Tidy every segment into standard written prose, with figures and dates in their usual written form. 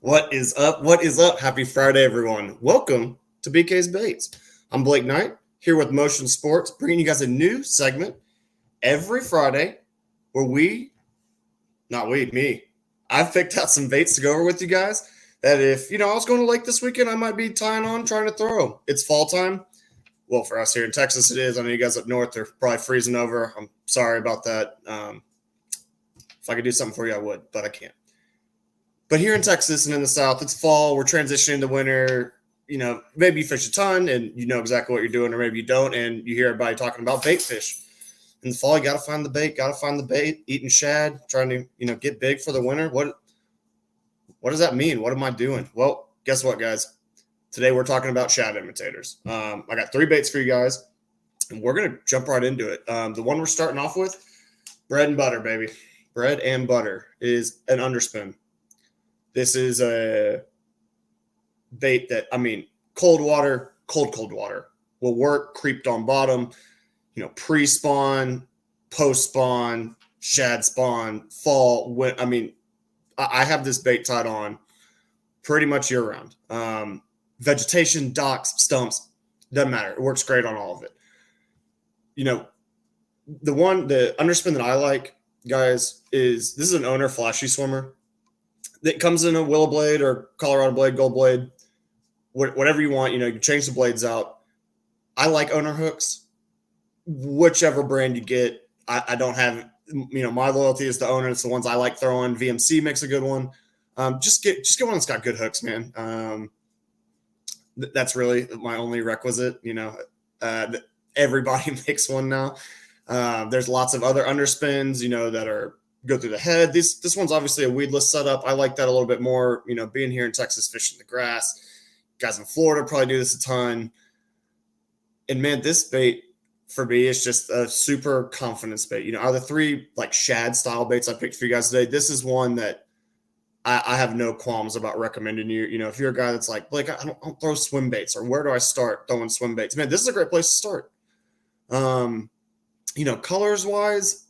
What is up? What is up? Happy Friday, everyone. Welcome to BK's Baits. I'm Blake Knight here with Motion Sports, bringing you guys a new segment every Friday where me, I've picked out some baits to go over with you guys that if, I was going to lake this weekend, I might be tying on, trying to throw. It's fall time. Well, for us here in Texas, it is. I know you guys up north are probably freezing over. I'm sorry about that. If I could do something for you, I would, but I can't. But here in Texas and in the South, it's fall. We're transitioning to winter. Maybe you fish a ton and you know exactly what you're doing, or maybe you don't, and you hear everybody talking about bait fish. In the fall, you got to find the bait, eating shad, trying to, get big for the winter. What does that mean? What am I doing? Well, guess what, guys? Today we're talking about shad imitators. I got 3 baits for you guys, and we're going to jump right into it. The one we're starting off with, bread and butter, baby. Bread and butter is an underspin. This is a bait that, cold water will work, creeped on bottom, pre-spawn, post-spawn, shad spawn, fall. I have this bait tied on pretty much year-round. Vegetation, docks, stumps, doesn't matter. It works great on all of it. The underspin that I like, guys, this is an owner flashy swimmer. That comes in a willow blade or Colorado blade, gold blade, whatever you want. You can change the blades out. I like owner hooks. Whichever brand you get, I don't have, my loyalty is to owner. It's the ones I like throwing. VMC makes a good one. Just get one that's got good hooks, man. That's really my only requisite. Everybody makes one now. There's lots of other underspins, that are go through the head. This one's obviously a weedless setup. I like that a little bit more, being here in Texas, fishing the grass. Guys in Florida probably do this a ton. And man, this bait for me is just a super confidence bait. Out of the 3 like shad style baits I picked for you guys today, this is one that I have no qualms about recommending you. If you're a guy that's like, Blake, I don't throw swim baits, or where do I start throwing swim baits? Man, this is a great place to start. Colors wise,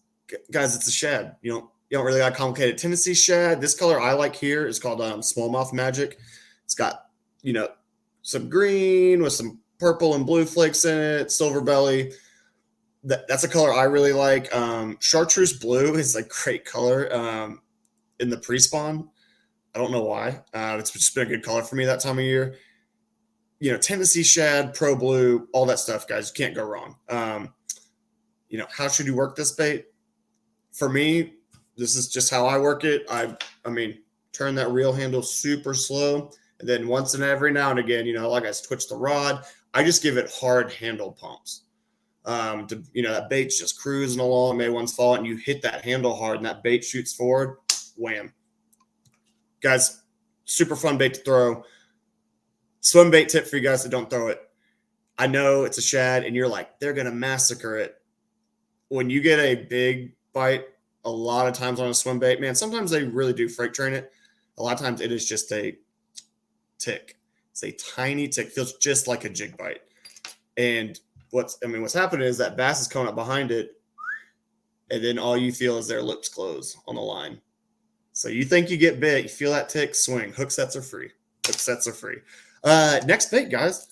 guys, it's a shad. You don't really got complicated Tennessee shad. This color I like here is called smallmouth magic. It's got some green with some purple and blue flakes in it, silver belly. That's a color I really like. Chartreuse blue is a great color in the pre-spawn. I don't know why. It's just been a good color for me that time of year. Tennessee shad, pro blue, all that stuff, guys. You can't go wrong. How should you work this bait? For me, this is just how I work it. I turn that reel handle super slow. And then once and every now and again, like I twitch the rod, I just give it hard handle pumps. That bait's just cruising along, maybe one's falling, and you hit that handle hard and that bait shoots forward, wham. Guys, super fun bait to throw. Swim bait tip for you guys that don't throw it. I know it's a shad and you're like, they're going to massacre it. When you get a big bite, a lot of times on a swim bait, man, sometimes they really do freight train it. A lot of times it is just a tick. It's a tiny tick, feels just like a jig bite. And what's happening is that bass is coming up behind it, and then all you feel is their lips close on the line. So you think you get bit, you feel that tick, swing. Hook sets are free. Next bait, guys.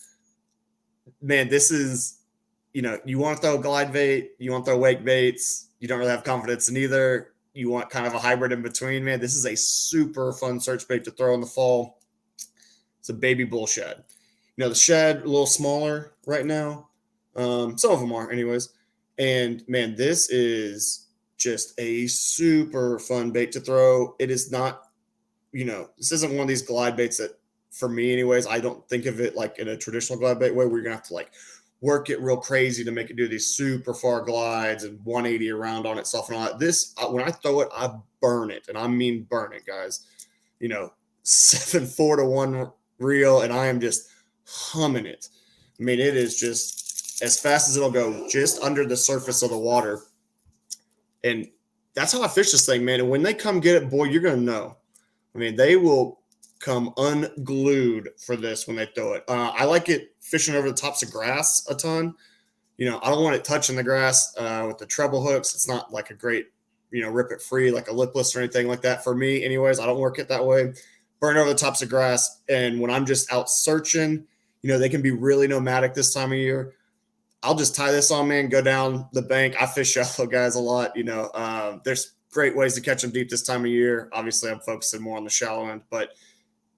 Man, this is, you want to throw a glide bait, you want to throw wake baits, you don't really have confidence in either. You want kind of a hybrid in between, man. This is a super fun search bait to throw in the fall. It's a baby bull shad. The shad a little smaller right now. Some of them are anyways. And man, this is just a super fun bait to throw. It is not, this isn't one of these glide baits that, for me anyways, I don't think of it like in a traditional glide bait way where you're going to have to work it real crazy to make it do these super far glides and 180 around on itself and all that. This, when I throw it, I burn it. And I mean burn it, guys. 7-4 to 1 reel, and I am just humming it. It is just as fast as it'll go, just under the surface of the water. And that's how I fish this thing, man. And when they come get it, boy, you're going to know. They will come unglued for this when they throw it. I like it fishing over the tops of grass a ton. I don't want it touching the grass with the treble hooks. It's not like a great, rip it free like a lipless or anything like that for me anyways. I don't work it that way. burn over the tops of grass. And when I'm just out searching, they can be really nomadic this time of year. I'll just tie this on, man, go down the bank. I fish shallow, guys, a lot. There's great ways to catch them deep this time of year. Obviously, I'm focusing more on the shallow end. But,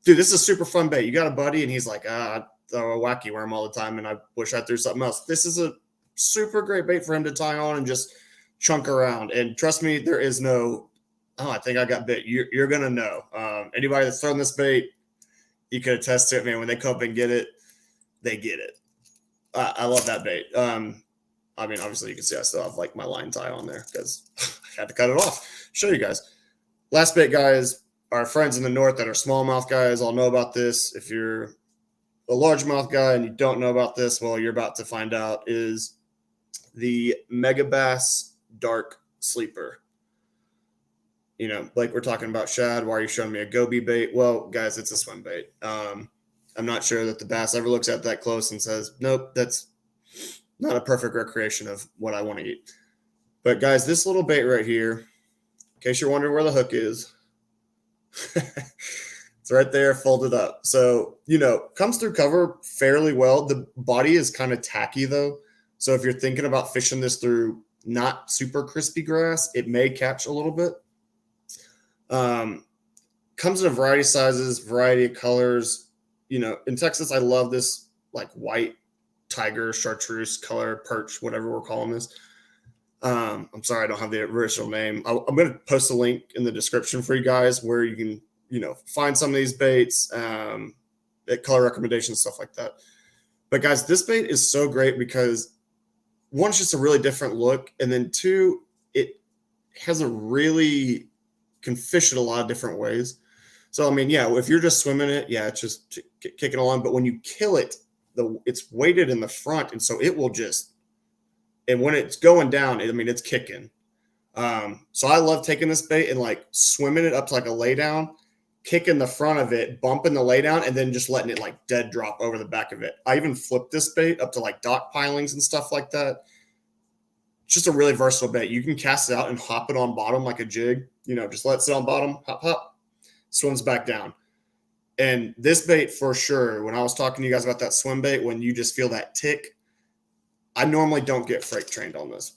dude, this is a super fun bait. You got a buddy, and he's like, I throw a wacky worm all the time, and I wish I threw something else. This is a super great bait for him to tie on and just chunk around. And trust me, there is no, I think I got bit. You're going to know. Anybody that's thrown this bait, you could attest to it, man. When they come up and get it, they get it. I love that bait. Obviously you can see I still have like my line tie on there because I had to cut it off. Show you guys. Last bait, guys, our friends in the north that are smallmouth guys all know about this. If you're a largemouth guy and you don't know about this, well, you're about to find out, is the Megabass Dark Sleeper. Like we're talking about shad. Why are you showing me a goby bait? Well, guys, it's a swim bait. I'm not sure that the bass ever looks at that close and says, nope, that's not a perfect recreation of what I want to eat. But guys, this little bait right here, in case you're wondering where the hook is, it's right there folded up. So, comes through cover fairly well. The body is kind of tacky though. So if you're thinking about fishing this through not super crispy grass, it may catch a little bit. Comes in a variety of sizes, variety of colors. In Texas, I love this like white tiger, chartreuse color, perch, whatever we're calling this. I'm sorry, I don't have the original name. I'm going to post a link in the description for you guys where you can, find some of these baits, color recommendations, stuff like that. But guys, this bait is so great because one, it's just a really different look. And then two, it has can fish it a lot of different ways. So, if you're just swimming it, it's just kicking along. But when you kill it, it's weighted in the front. And so it will and when it's going down, it's kicking. So I love taking this bait and like swimming it up to like a lay down, kicking the front of it, bumping the lay down, and then just letting it like dead drop over the back of it. I even flipped this bait up to like dock pilings and stuff like that. It's just a really versatile bait. You can cast it out and hop it on bottom like a jig, just let it sit on bottom, hop, hop. Swims back down. And this bait for sure, when I was talking to you guys about that swim bait, when you just feel that tick, I normally don't get freight trained on this.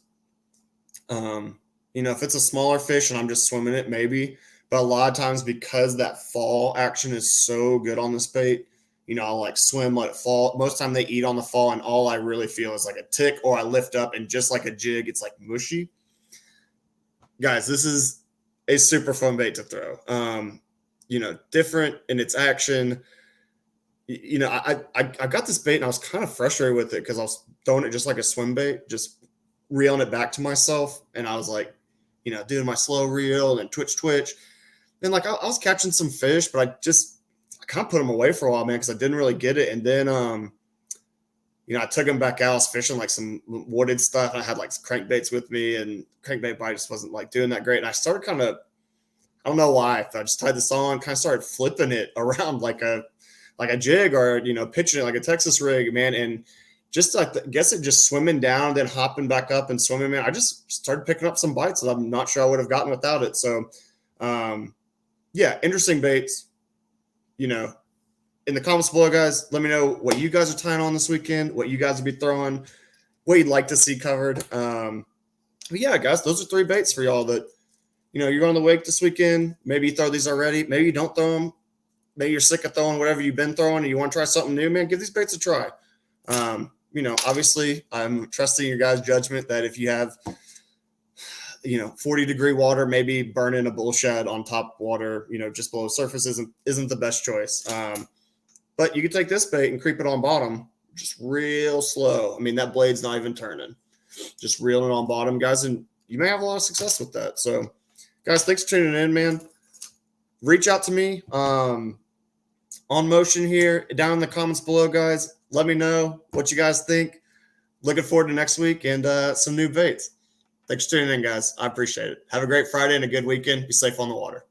If it's a smaller fish and I'm just swimming it, maybe. But a lot of times because that fall action is so good on this bait, I'll like swim, let it fall. Most of the time they eat on the fall and all I really feel is like a tick, or I lift up and just like a jig, it's like mushy. Guys, this is a super fun bait to throw. Different in its action. I got this bait and I was kind of frustrated with it because I was throwing it just like a swim bait, just reeling it back to myself. And I was like, doing my slow reel and twitch. And like, I was catching some fish, but I kind of put them away for a while, man, because I didn't really get it. And then, I took them back out. I was fishing like some wooded stuff. I had like crankbaits with me, and crankbait bite just wasn't like doing that great. And I started kind of, I don't know why. I just tied this on, kind of started flipping it around like a jig, or pitching it like a Texas rig, man. And just like I guess it just swimming down, then hopping back up and swimming, man. I just started picking up some bites that I'm not sure I would have gotten without it. So, interesting baits. In the comments below, guys, let me know what you guys are tying on this weekend, what you guys will be throwing, what you'd like to see covered. But yeah, guys, those are 3 baits for y'all that. You're on the wake this weekend. Maybe you throw these already. Maybe you don't throw them. Maybe you're sick of throwing whatever you've been throwing and you want to try something new, man. Give these baits a try. Obviously, I'm trusting your guys' judgment that if you have, 40-degree water, maybe burning a bull shad on top water, just below the surface isn't the best choice. But you can take this bait and creep it on bottom just real slow. That blade's not even turning. Just reeling it on bottom, guys, and you may have a lot of success with that. So, guys, thanks for tuning in, man. Reach out to me on Motion here down in the comments below, guys. Let me know what you guys think. Looking forward to next week and some new baits. Thanks for tuning in, guys. I appreciate it. Have a great Friday and a good weekend. Be safe on the water.